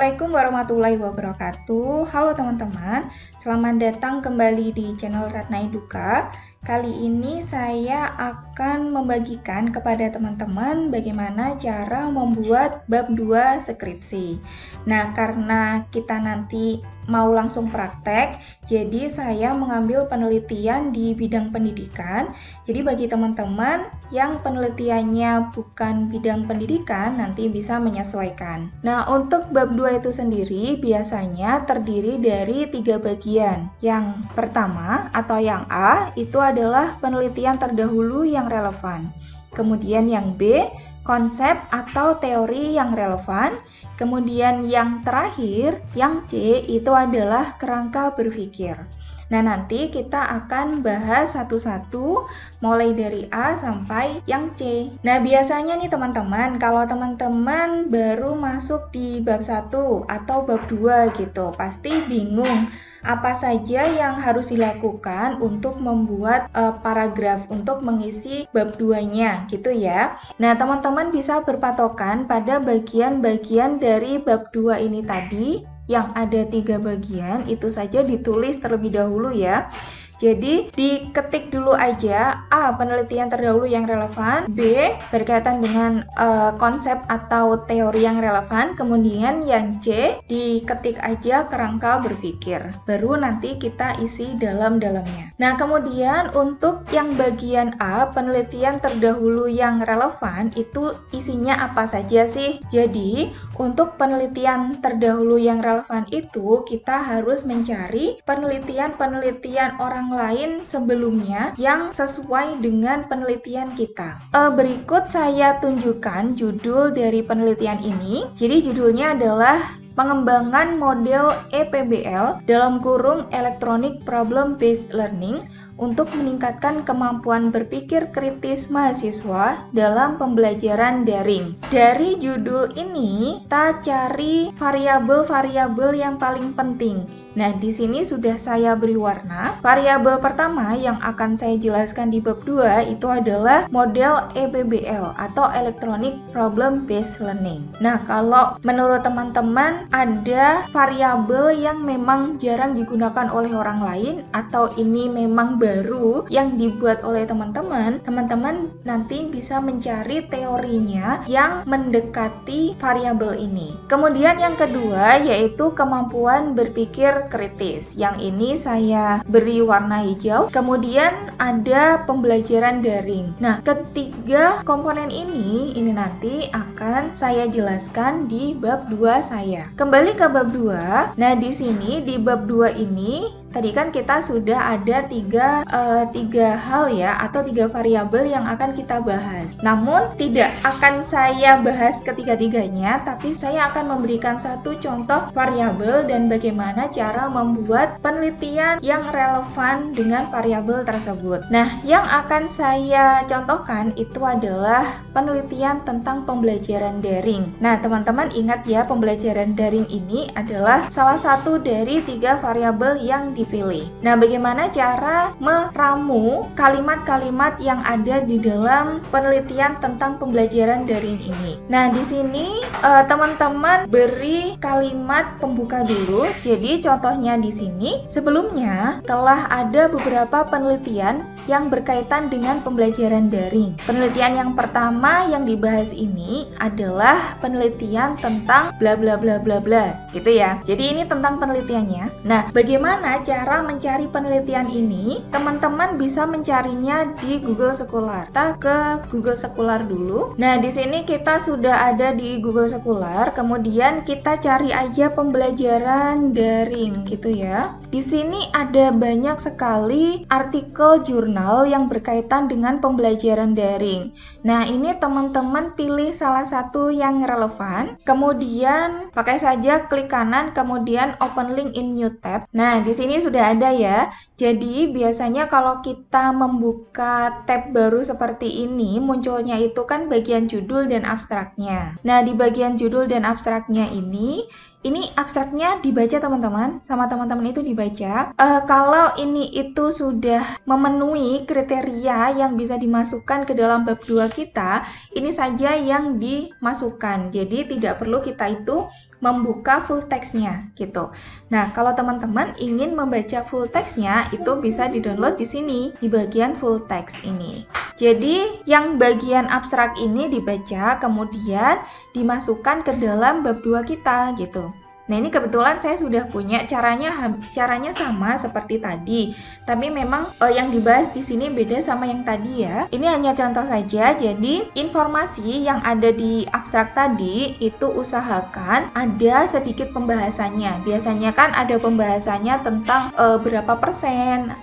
Assalamualaikum warahmatullahi wabarakatuh. Halo teman-teman, selamat datang kembali di channel Ratna Eduka. Kali ini saya akan membagikan kepada teman-teman bagaimana cara membuat bab 2 skripsi. Nah, karena kita nanti mau langsung praktek, jadi saya mengambil penelitian di bidang pendidikan. Jadi bagi teman-teman yang penelitiannya bukan bidang pendidikan, nanti bisa menyesuaikan. Nah, untuk bab 2 itu sendiri biasanya terdiri dari 3 bagian. Yang pertama atau yang A itu adalah penelitian terdahulu yang relevan. Kemudian yang B, konsep atau teori yang relevan. Kemudian yang terakhir, yang C, itu adalah kerangka berpikir. Nah, nanti kita akan bahas satu-satu mulai dari A sampai yang C. Nah, biasanya nih teman-teman, kalau teman-teman baru masuk di bab 1 atau bab 2 gitu, pasti bingung apa saja yang harus dilakukan untuk membuat paragraf untuk mengisi bab 2-nya gitu ya. Nah, teman-teman bisa berpatokan pada bagian-bagian dari bab 2 ini tadi yang ada 3 bagian, itu saja ditulis terlebih dahulu ya. Jadi diketik dulu aja A, penelitian terdahulu yang relevan, B, berkaitan dengan konsep atau teori yang relevan, kemudian yang C, diketik aja kerangka berpikir. Baru nanti kita isi dalam-dalamnya. Nah, kemudian untuk yang bagian A, penelitian terdahulu yang relevan, itu isinya apa saja sih? Jadi, untuk penelitian terdahulu yang relevan itu, kita harus mencari penelitian-penelitian orang lain sebelumnya yang sesuai dengan penelitian kita. Berikut saya tunjukkan judul dari penelitian ini. Jadi judulnya adalah pengembangan model EPBL dalam kurung Electronic Problem Based Learning untuk meningkatkan kemampuan berpikir kritis mahasiswa dalam pembelajaran daring. Dari judul ini, kita cari variabel-variabel yang paling penting. Nah, di sini sudah saya beri warna. Variabel pertama yang akan saya jelaskan di bab 2 itu adalah model EPBL atau Electronic Problem Based Learning. Nah, kalau menurut teman-teman ada variabel yang memang jarang digunakan oleh orang lain atau ini memang baru yang dibuat oleh teman-teman nanti bisa mencari teorinya yang mendekati variabel ini. Kemudian yang kedua yaitu kemampuan berpikir kritis. Yang ini saya beri warna hijau. Kemudian ada pembelajaran daring. Nah, ketiga komponen ini nanti akan saya jelaskan di bab 2 saya. Kembali ke bab 2. Nah, di sini di bab 2 ini tadi kan kita sudah ada tiga hal ya, atau 3 variabel yang akan kita bahas. Namun tidak akan saya bahas ketiga-tiganya, tapi saya akan memberikan satu contoh variabel dan bagaimana cara membuat penelitian yang relevan dengan variabel tersebut. Nah, yang akan saya contohkan itu adalah penelitian tentang pembelajaran daring. Nah, teman-teman ingat ya, pembelajaran daring ini adalah salah satu dari 3 variabel yang dipilih. Nah, bagaimana cara meramu kalimat-kalimat yang ada di dalam penelitian tentang pembelajaran daring ini? Nah, di sini teman-teman beri kalimat pembuka dulu. Jadi contohnya di sini sebelumnya telah ada beberapa penelitian yang berkaitan dengan pembelajaran daring. Penelitian yang pertama yang dibahas ini adalah penelitian tentang bla bla bla bla bla, gitu ya. Jadi ini tentang penelitiannya. Nah, bagaimana cara mencari penelitian ini? Teman-teman bisa mencarinya di Google Scholar. Kita ke Google Scholar dulu. Nah, di sini kita sudah ada di Google Scholar. Kemudian kita cari aja pembelajaran daring, gitu ya. Di sini ada banyak sekali artikel jurnal yang berkaitan dengan pembelajaran daring. Nah, ini teman-teman pilih salah satu yang relevan. Kemudian pakai saja klik kanan, kemudian open link in new tab. Nah, di sini sudah ada ya. Jadi biasanya kalau kita membuka tab baru seperti ini, munculnya itu kan bagian judul dan abstraknya. Nah, di bagian judul dan abstraknya ini abstraknya dibaca teman-teman, sama teman-teman itu dibaca. Kalau ini itu sudah memenuhi kriteria yang bisa dimasukkan ke dalam bab 2 kita, ini saja yang dimasukkan. Jadi tidak perlu kita itu membuka full text-nya gitu. Nah, kalau teman-teman ingin membaca full text-nya, itu bisa di-download di sini, di bagian full text ini. Jadi, yang bagian abstrak ini dibaca, kemudian dimasukkan ke dalam bab 2 kita gitu. Nah, ini kebetulan saya sudah punya caranya sama seperti tadi. Tapi memang yang dibahas di sini beda sama yang tadi ya. Ini hanya contoh saja. Jadi, informasi yang ada di abstrak tadi itu usahakan ada sedikit pembahasannya. Biasanya kan ada pembahasannya tentang berapa persen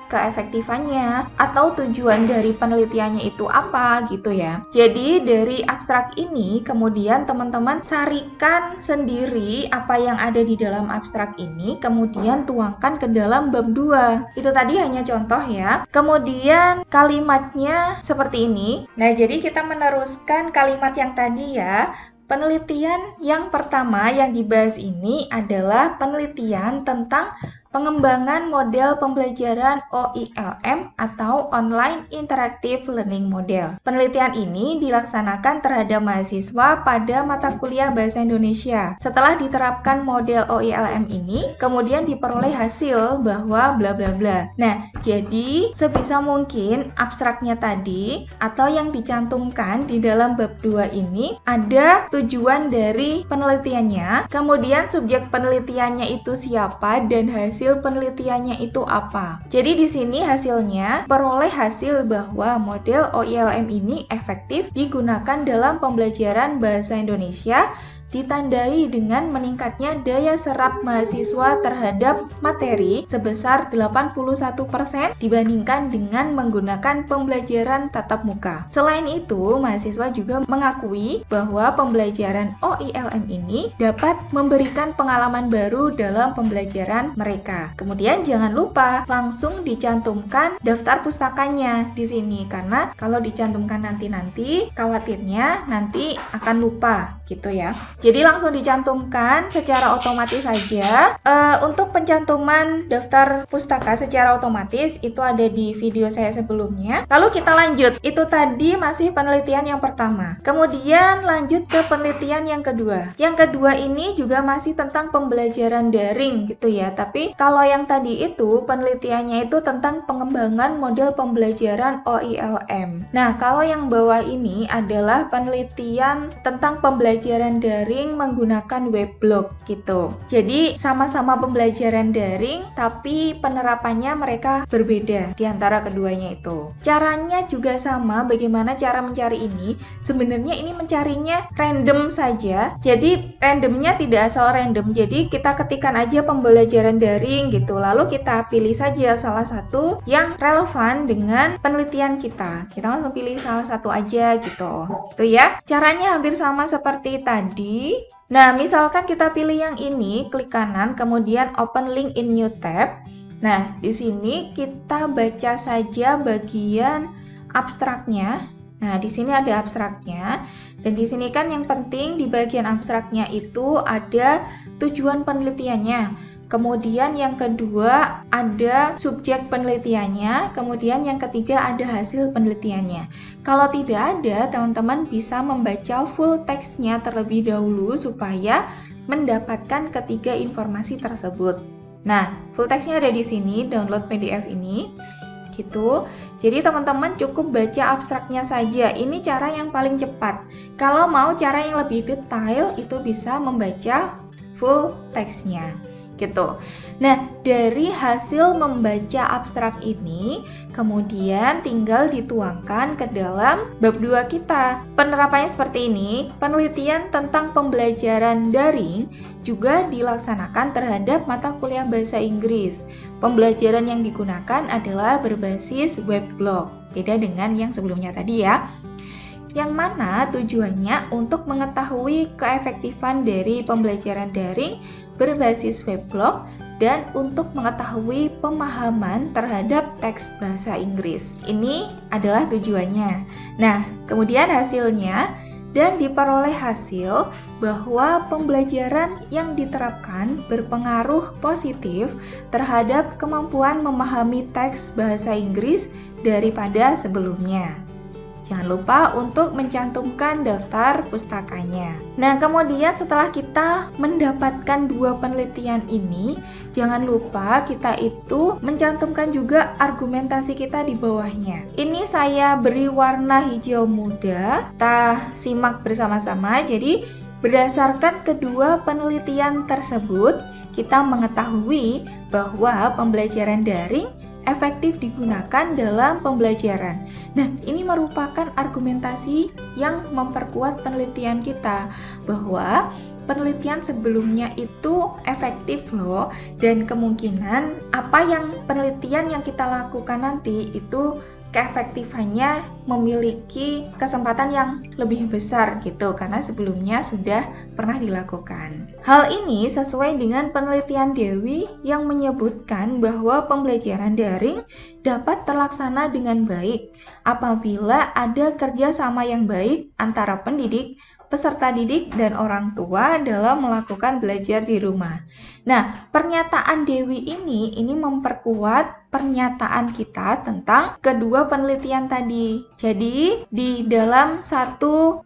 keefektifannya atau tujuan dari penelitiannya itu apa gitu ya. Jadi dari abstrak ini kemudian teman-teman sarikan sendiri apa yang ada di dalam abstrak ini, kemudian tuangkan ke dalam bab 2. Itu tadi hanya contoh ya. Kemudian kalimatnya seperti ini. Nah, jadi kita meneruskan kalimat yang tadi ya. Penelitian yang pertama yang dibahas ini adalah penelitian tentang pengembangan model pembelajaran OILM atau Online Interactive Learning Model. Penelitian ini dilaksanakan terhadap mahasiswa pada mata kuliah Bahasa Indonesia. Setelah diterapkan model OILM ini, kemudian diperoleh hasil bahwa bla bla bla. Nah, jadi sebisa mungkin abstraknya tadi atau yang dicantumkan di dalam bab 2 ini ada tujuan dari penelitiannya, kemudian subjek penelitiannya itu siapa dan hasil penelitiannya itu apa. Jadi di sini hasilnya peroleh hasil bahwa model OILM ini efektif digunakan dalam pembelajaran bahasa Indonesia, ditandai dengan meningkatnya daya serap mahasiswa terhadap materi sebesar 81% dibandingkan dengan menggunakan pembelajaran tatap muka. Selain itu, mahasiswa juga mengakui bahwa pembelajaran OILM ini dapat memberikan pengalaman baru dalam pembelajaran mereka. Kemudian jangan lupa langsung dicantumkan daftar pustakanya di sini, karena kalau dicantumkan nanti khawatirnya nanti akan lupa gitu ya. Jadi langsung dicantumkan secara otomatis saja. Untuk pencantuman daftar pustaka secara otomatis itu ada di video saya sebelumnya. Lalu kita lanjut. Itu tadi masih penelitian yang pertama. Kemudian lanjut ke penelitian yang kedua. Yang kedua ini juga masih tentang pembelajaran daring gitu ya. Tapi kalau yang tadi itu penelitiannya itu tentang pengembangan model pembelajaran OILM. Nah, kalau yang bawah ini adalah penelitian tentang pembelajaran daring menggunakan weblog gitu. Jadi sama-sama pembelajaran daring tapi penerapannya mereka berbeda di antara keduanya itu. Caranya juga sama. Bagaimana cara mencari ini? Sebenarnya ini mencarinya random saja. Jadi randomnya tidak asal random. Jadi kita ketikkan aja pembelajaran daring gitu. Lalu kita pilih saja salah satu yang relevan dengan penelitian kita. Kita langsung pilih salah satu aja gitu. Itu ya. Caranya hampir sama seperti tadi. Nah, misalkan kita pilih yang ini, klik kanan, kemudian open link in new tab. Nah, di sini kita baca saja bagian abstraknya. Nah, di sini ada abstraknya. Dan di sini kan yang penting di bagian abstraknya itu ada tujuan penelitiannya. Kemudian yang kedua ada subjek penelitiannya, kemudian yang ketiga ada hasil penelitiannya. Kalau tidak ada, teman-teman bisa membaca full text-nya terlebih dahulu supaya mendapatkan ketiga informasi tersebut. Nah, full text-nya ada di sini, download PDF ini. Gitu. Jadi teman-teman cukup baca abstraknya saja. Ini cara yang paling cepat. Kalau mau cara yang lebih detail, itu bisa membaca full text-nya. Gitu. Nah, dari hasil membaca abstrak ini, kemudian tinggal dituangkan ke dalam bab 2 kita. Penerapannya seperti ini, penelitian tentang pembelajaran daring juga dilaksanakan terhadap mata kuliah bahasa Inggris. Pembelajaran yang digunakan adalah berbasis weblog, beda dengan yang sebelumnya tadi ya. Yang mana tujuannya untuk mengetahui keefektifan dari pembelajaran daring berbasis weblog dan untuk mengetahui pemahaman terhadap teks bahasa Inggris. Ini adalah tujuannya. Nah, kemudian hasilnya dan diperoleh hasil bahwa pembelajaran yang diterapkan berpengaruh positif terhadap kemampuan memahami teks bahasa Inggris daripada sebelumnya. Jangan lupa untuk mencantumkan daftar pustakanya. Nah, kemudian setelah kita mendapatkan 2 penelitian ini, jangan lupa kita itu mencantumkan juga argumentasi kita di bawahnya. Ini saya beri warna hijau muda. Kita simak bersama-sama. Jadi, berdasarkan kedua penelitian tersebut, kita mengetahui bahwa pembelajaran daring efektif digunakan dalam pembelajaran. Nah, ini merupakan argumentasi yang memperkuat penelitian kita bahwa penelitian sebelumnya itu efektif loh, dan kemungkinan penelitian yang kita lakukan nanti itu keefektifannya memiliki kesempatan yang lebih besar gitu, karena sebelumnya sudah pernah dilakukan. Hal ini sesuai dengan penelitian Dewi yang menyebutkan bahwa pembelajaran daring dapat terlaksana dengan baik apabila ada kerjasama yang baik antara pendidik, peserta didik, dan orang tua dalam melakukan belajar di rumah. Nah, pernyataan Dewi ini memperkuat pernyataan kita tentang kedua penelitian tadi. Jadi, di dalam satu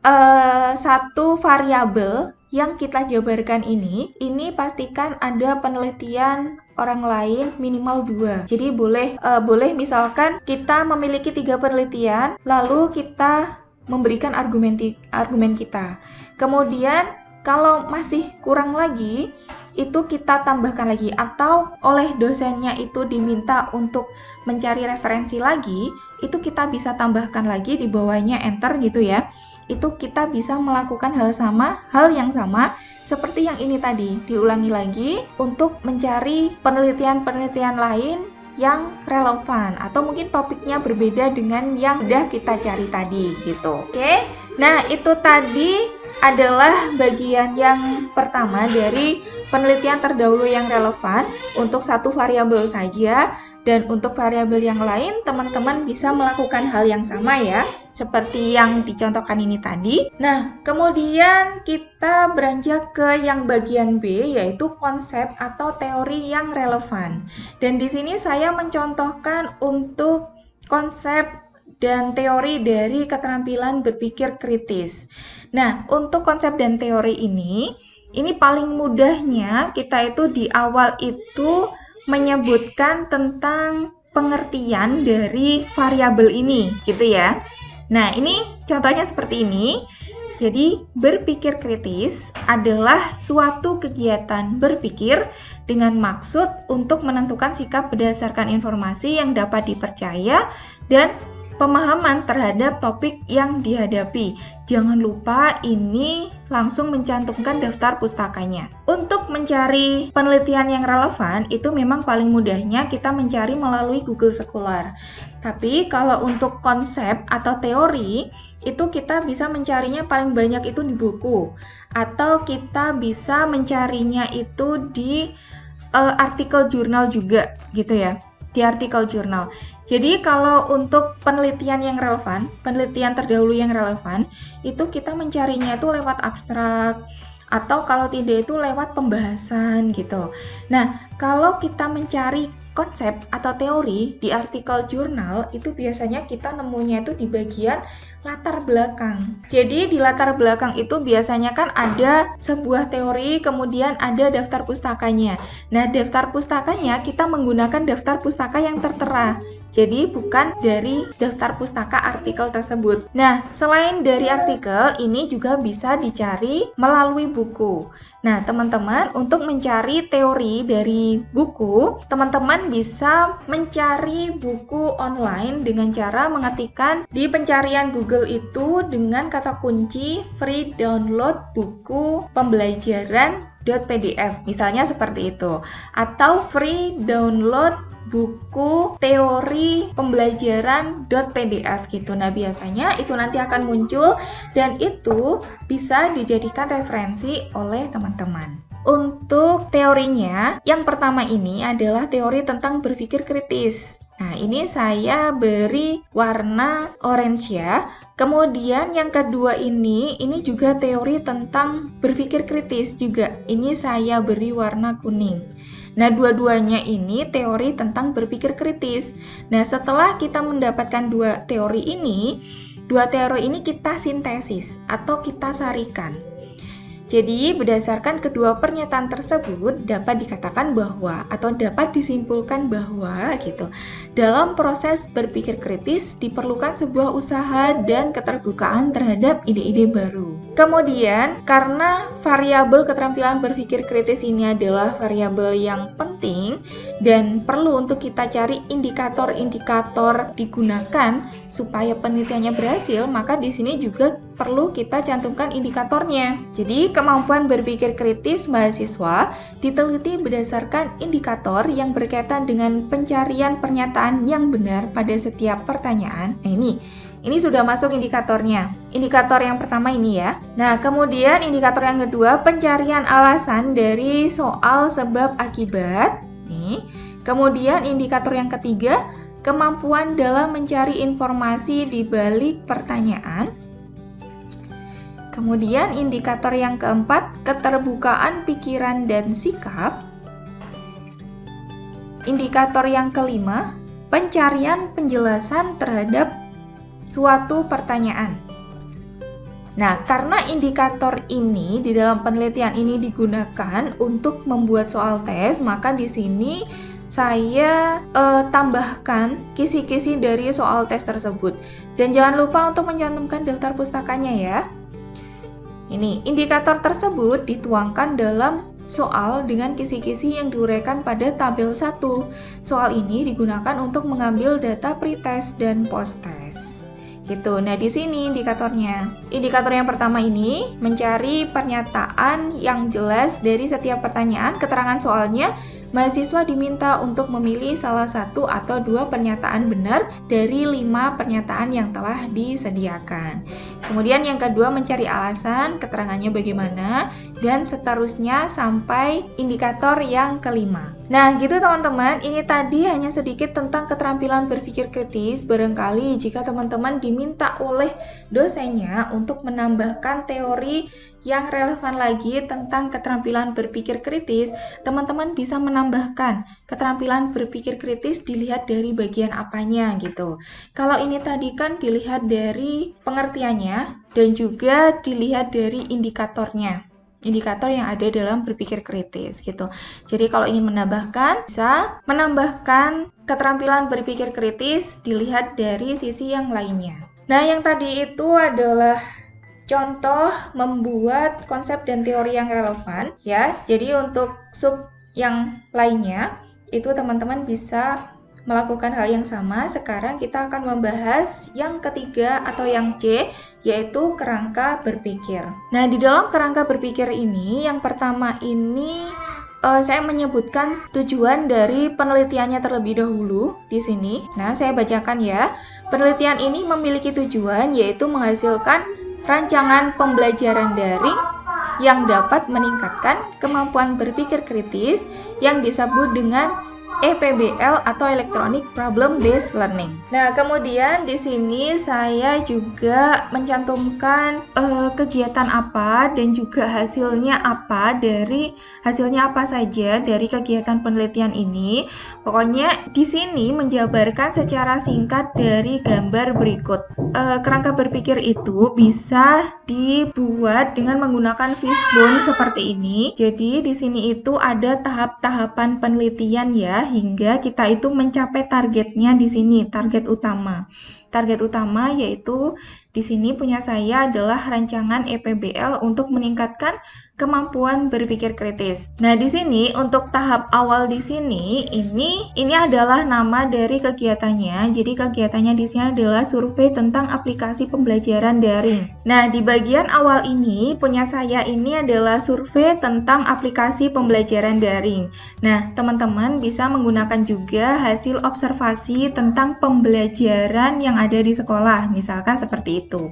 variabel yang kita jabarkan ini pastikan ada penelitian orang lain minimal 2. Jadi boleh misalkan kita memiliki 3 penelitian, lalu kita memberikan argumen kita. Kemudian kalau masih kurang lagi, itu kita tambahkan lagi, atau oleh dosennya itu diminta untuk mencari referensi lagi, itu kita bisa tambahkan lagi di bawahnya enter gitu ya. Itu kita bisa melakukan hal yang sama seperti yang ini tadi, diulangi lagi untuk mencari penelitian-penelitian lain yang relevan, atau mungkin topiknya berbeda dengan yang sudah kita cari tadi gitu. Oke. Nah, itu tadi adalah bagian yang pertama dari penelitian terdahulu yang relevan untuk satu variabel saja, dan untuk variabel yang lain teman-teman bisa melakukan hal yang sama ya, seperti yang dicontohkan ini tadi. Nah, kemudian kita beranjak ke yang bagian B, yaitu konsep atau teori yang relevan. Dan di sini saya mencontohkan untuk konsep dan teori dari keterampilan berpikir kritis. Nah, untuk konsep dan teori ini paling mudahnya kita itu di awal itu menyebutkan tentang pengertian dari variabel ini, gitu ya. Nah, ini contohnya seperti ini. Jadi, berpikir kritis adalah suatu kegiatan berpikir dengan maksud untuk menentukan sikap berdasarkan informasi yang dapat dipercaya dan pemahaman terhadap topik yang dihadapi. Jangan lupa ini langsung mencantumkan daftar pustakanya. Untuk mencari penelitian yang relevan, itu memang paling mudahnya kita mencari melalui Google Scholar. Tapi kalau untuk konsep atau teori, itu kita bisa mencarinya paling banyak itu di buku. Atau kita bisa mencarinya itu di artikel jurnal juga gitu ya. Di artikel jurnal. Jadi kalau untuk penelitian yang relevan, penelitian terdahulu yang relevan, itu kita mencarinya itu lewat abstrak, atau kalau tidak itu lewat pembahasan gitu. Nah, kalau kita mencari konsep atau teori di artikel jurnal, itu biasanya kita nemunya itu di bagian latar belakang. Jadi di latar belakang itu biasanya kan ada sebuah teori, kemudian ada daftar pustakanya. Nah, daftar pustakanya kita menggunakan daftar pustaka yang tertera. Jadi bukan dari daftar pustaka artikel tersebut. Nah, selain dari artikel, ini juga bisa dicari melalui buku. Nah, teman-teman, untuk mencari teori dari buku, teman-teman bisa mencari buku online dengan cara mengetikkan di pencarian Google itu dengan kata kunci free download buku pembelajaran.pdf. Misalnya seperti itu. Atau free download buku teori pembelajaran.pdf gitu. Nah, biasanya itu nanti akan muncul dan itu bisa dijadikan referensi oleh teman-teman. Untuk teorinya, yang pertama ini adalah teori tentang berpikir kritis. Nah, ini saya beri warna orange ya. Kemudian yang kedua ini juga teori tentang berpikir kritis juga. Ini saya beri warna kuning. Nah, dua-duanya ini teori tentang berpikir kritis. Nah, setelah kita mendapatkan dua teori ini, dua teori ini kita sintesis atau kita sarikan. Jadi, berdasarkan kedua pernyataan tersebut dapat dikatakan bahwa atau dapat disimpulkan bahwa dalam proses berpikir kritis diperlukan sebuah usaha dan keterbukaan terhadap ide-ide baru. Kemudian, karena variabel keterampilan berpikir kritis ini adalah variabel yang penting dan perlu untuk kita cari indikator-indikator digunakan supaya penelitiannya berhasil, maka di sini juga perlu kita cantumkan indikatornya. Jadi, kemampuan berpikir kritis mahasiswa diteliti berdasarkan indikator yang berkaitan dengan pencarian pernyataan yang benar pada setiap pertanyaan. Nah, ini sudah masuk indikatornya. Indikator yang pertama ini ya. Nah, kemudian indikator yang kedua, pencarian alasan dari soal sebab akibat. Nih. Kemudian indikator yang ketiga, kemampuan dalam mencari informasi di balik pertanyaan. Kemudian indikator yang keempat, keterbukaan pikiran dan sikap. Indikator yang kelima, pencarian penjelasan terhadap suatu pertanyaan. Nah, karena indikator ini di dalam penelitian ini digunakan untuk membuat soal tes, maka di sini saya tambahkan kisi-kisi dari soal tes tersebut. Dan jangan lupa untuk mencantumkan daftar pustakanya ya. Ini, indikator tersebut dituangkan dalam soal dengan kisi-kisi yang diuraikan pada tabel 1. Soal ini digunakan untuk mengambil data pretest dan post-test. Nah, di sini indikatornya. Indikator yang pertama ini mencari pernyataan yang jelas dari setiap pertanyaan, keterangan soalnya. Mahasiswa diminta untuk memilih salah satu atau dua pernyataan benar dari 5 pernyataan yang telah disediakan. Kemudian yang kedua, mencari alasan, keterangannya bagaimana, dan seterusnya sampai indikator yang kelima. Nah, gitu teman-teman, ini tadi hanya sedikit tentang keterampilan berpikir kritis. Barangkali jika teman-teman diminta oleh dosennya untuk menambahkan teori yang relevan lagi tentang keterampilan berpikir kritis, teman-teman bisa menambahkan keterampilan berpikir kritis dilihat dari bagian apanya gitu. Kalau ini tadi kan dilihat dari pengertiannya dan juga dilihat dari indikatornya. Indikator yang ada dalam berpikir kritis gitu. Jadi kalau ingin menambahkan, bisa menambahkan keterampilan berpikir kritis dilihat dari sisi yang lainnya. Nah, yang tadi itu adalah contoh membuat konsep dan teori yang relevan ya. Jadi untuk sub yang lainnya itu teman-teman bisa melakukan hal yang sama. Sekarang kita akan membahas yang ketiga atau yang C, yaitu kerangka berpikir. Nah, di dalam kerangka berpikir ini, yang pertama ini saya menyebutkan tujuan dari penelitiannya terlebih dahulu di sini. Nah, saya bacakan ya. Penelitian ini memiliki tujuan yaitu menghasilkan rancangan pembelajaran daring yang dapat meningkatkan kemampuan berpikir kritis yang disebut dengan EPBL atau Electronic Problem Based Learning. Nah, kemudian di sini saya juga mencantumkan kegiatan apa dan juga hasilnya apa saja dari kegiatan penelitian ini. Pokoknya di sini menjabarkan secara singkat dari gambar berikut. Kerangka berpikir itu bisa dibuat dengan menggunakan fishbone seperti ini. Jadi di sini itu ada tahap-tahapan penelitian ya, hingga kita itu mencapai targetnya di sini, target utama. Target utama yaitu di sini punya saya adalah rancangan EPBL untuk meningkatkan kemampuan berpikir kritis. Nah, di sini untuk tahap awal di sini ini adalah nama dari kegiatannya. Jadi kegiatannya di sini adalah survei tentang aplikasi pembelajaran daring. Nah, di bagian awal ini punya saya ini adalah survei tentang aplikasi pembelajaran daring. Nah, teman-teman bisa menggunakan juga hasil observasi tentang pembelajaran yang ada di sekolah, misalkan seperti itu.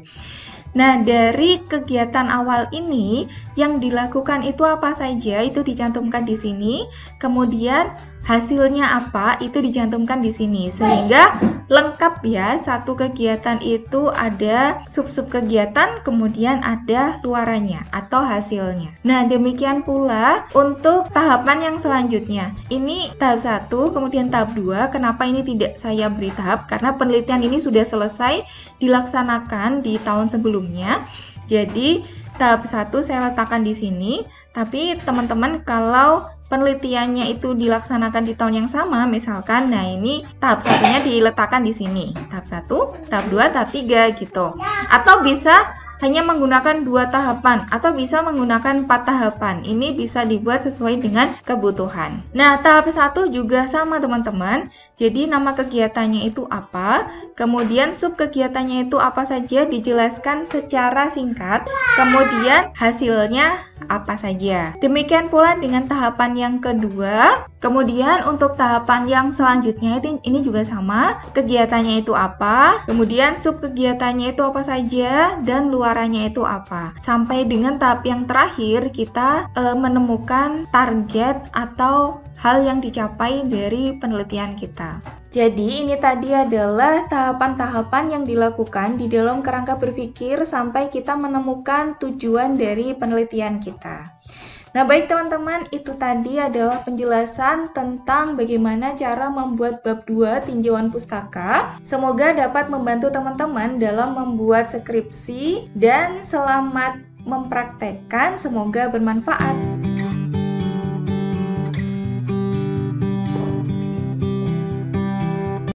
Nah, dari kegiatan awal ini yang dilakukan itu apa saja itu dicantumkan di sini. Kemudian hasilnya apa itu dicantumkan di sini, sehingga lengkap ya. Satu kegiatan itu ada sub-sub kegiatan, kemudian ada luarannya atau hasilnya. Nah, demikian pula untuk tahapan yang selanjutnya. Ini tahap 1, kemudian tahap 2. Kenapa ini tidak saya beri tahap? Karena penelitian ini sudah selesai dilaksanakan di tahun sebelumnya. Jadi tahap 1 saya letakkan di sini, tapi teman-teman kalau penelitiannya itu dilaksanakan di tahun yang sama, misalkan, nah ini tahap 1-nya diletakkan di sini. Tahap 1, tahap 2, tahap 3 gitu. Atau bisa hanya menggunakan 2 tahapan atau bisa menggunakan 4 tahapan. Ini bisa dibuat sesuai dengan kebutuhan. Nah, tahap 1 juga sama teman-teman. Jadi nama kegiatannya itu apa, kemudian sub kegiatannya itu apa saja dijelaskan secara singkat, kemudian hasilnya apa saja. Demikian pula dengan tahapan yang kedua. Kemudian untuk tahapan yang selanjutnya ini juga sama, kegiatannya itu apa, kemudian sub kegiatannya itu apa saja, dan luarannya itu apa. Sampai dengan tahap yang terakhir kita menemukan target atau hal yang dicapai dari penelitian kita. Jadi ini tadi adalah tahapan-tahapan yang dilakukan di dalam kerangka berpikir sampai kita menemukan tujuan dari penelitian kita. Nah, baik teman-teman, itu tadi adalah penjelasan tentang bagaimana cara membuat bab 2 tinjauan pustaka. Semoga dapat membantu teman-teman dalam membuat skripsi dan selamat mempraktekkan, semoga bermanfaat.